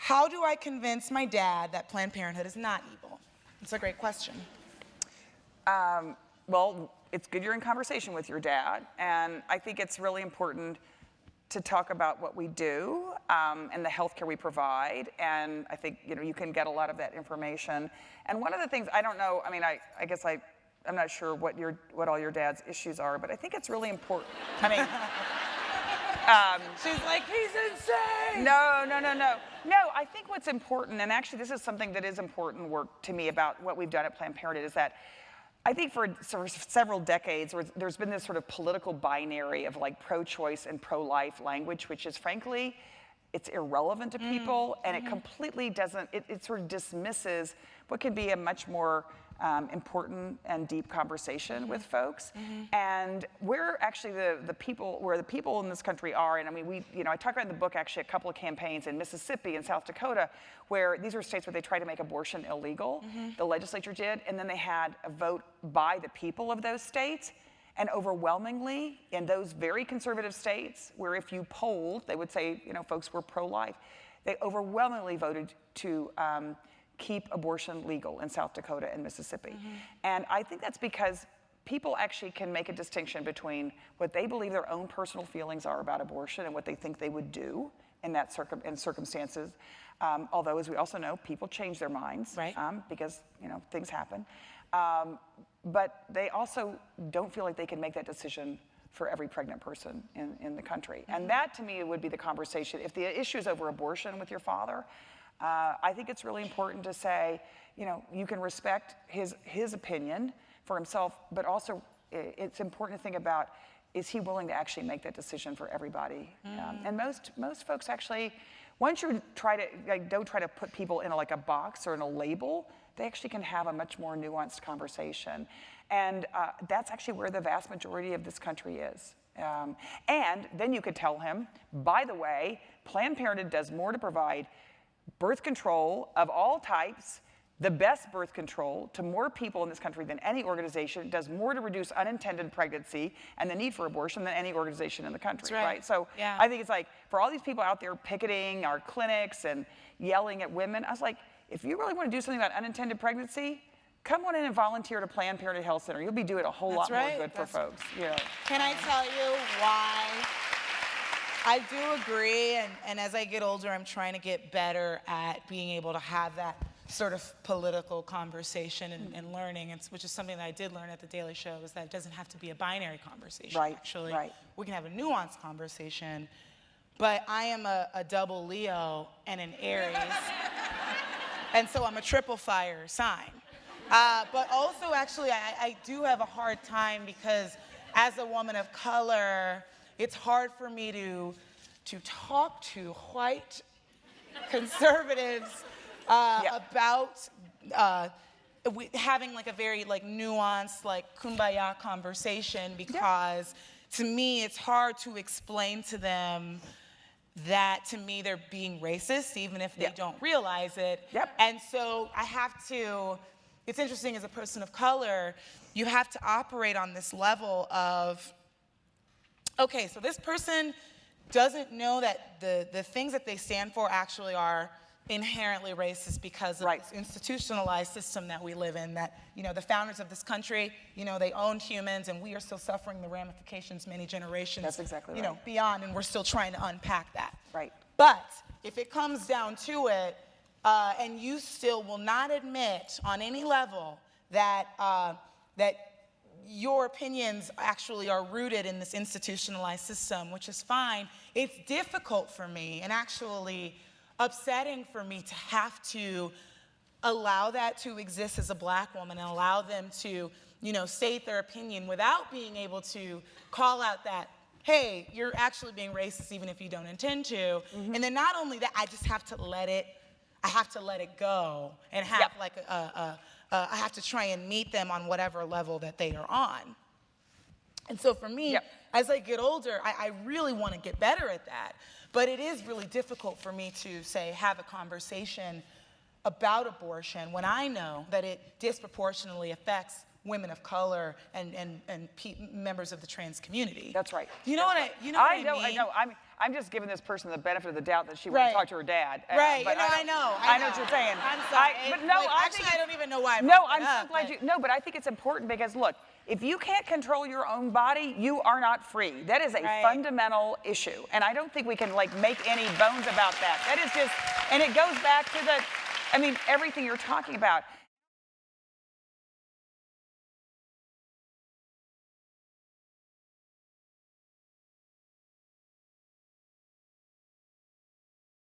how do I convince my dad that Planned Parenthood is not evil? It's a great question. Well, it's good you're in conversation with your dad, and I think it's really important to talk about what we do and the healthcare we provide, and I think you can get a lot of that information. And one of the things, I don't know, I mean, I guess I'm not sure what all your dad's issues are, but I think it's really important. I mean, she's like, he's insane. No, I think what's important, and actually this is something that is important work to me about what we've done at Planned Parenthood, is that I think for several decades, there's been this sort of political binary of like pro-choice and pro-life language, which is frankly, it's irrelevant to people, and it completely doesn't, it sort of dismisses what can be a much more important and deep conversation with folks. And we're actually the people in this country are, and I mean, I talk about in the book actually a couple of campaigns in Mississippi and South Dakota, where these were states where they tried to make abortion illegal. The legislature did, and then they had a vote by the people of those states. And overwhelmingly, in those very conservative states, where if you polled, they would say, folks were pro-life, they overwhelmingly voted to keep abortion legal in South Dakota and Mississippi. And I think that's because people actually can make a distinction between what they believe their own personal feelings are about abortion and what they think they would do in circumstances. Although, as we also know, people change their minds, right. Because things happen. But they also don't feel like they can make that decision for every pregnant person in the country. And that, to me, would be the conversation. If the issue is over abortion with your father, I think it's really important to say, you can respect his opinion for himself, but also it's important to think about, is he willing to actually make that decision for everybody? And most folks actually, once you don't try to put people in a box or in a label, they actually can have a much more nuanced conversation. And that's actually where the vast majority of this country is. And then you could tell him, by the way, Planned Parenthood does more to provide birth control of all types, the best birth control to more people in this country than any organization. It does more to reduce unintended pregnancy and the need for abortion than any organization in the country. That's right. So yeah. I think it's like, for all these people out there picketing our clinics and yelling at women, I was like, if you really want to do something about unintended pregnancy, come on in and volunteer to Planned Parenthood Health Center. You'll be doing a whole lot more good for folks. Can I tell you why? I do agree, and as I get older, I'm trying to get better at being able to have that sort of political conversation and learning, which is something that I did learn at the Daily Show, is that it doesn't have to be a binary conversation, actually. Right. We can have a nuanced conversation, but I am a double Leo and an Aries, and so I'm a triple fire sign. But also, actually, I do have a hard time because as a woman of color, it's hard for me to talk to white conservatives about having a very nuanced, kumbaya conversation, because to me it's hard to explain to them that to me they're being racist, even if they don't realize it. And so I have to, it's interesting, as a person of color, you have to operate on this level of, okay, so this person doesn't know that the things that they stand for actually are inherently racist because of this institutionalized system that we live in, that, the founders of this country, they owned humans, and we are still suffering the ramifications many generations, That's exactly right. Beyond, and we're still trying to unpack that. Right. But if it comes down to it, and you still will not admit on any level that your opinions actually are rooted in this institutionalized system, which is fine, it's difficult for me and actually upsetting for me to have to allow that to exist as a Black woman and allow them to, state their opinion without being able to call out that, hey, you're actually being racist even if you don't intend to. And then not only that, I just have to let it go and have I have to try and meet them on whatever level that they are on. And so for me, as I get older, I really want to get better at that. But it is really difficult for me to, say, have a conversation about abortion when I know that it disproportionately affects women of color and members of the trans community. That's right. You know what I mean? I know. I'm just giving this person the benefit of the doubt that she went to talk to her dad. Right. But I know. I know what you're saying. I'm sorry. But no, actually, I don't even know why. I'm so glad you. No, but I think it's important because look, if you can't control your own body, you are not free. That is a fundamental issue, and I don't think we can like make any bones about that. That is just, and it goes back to everything you're talking about.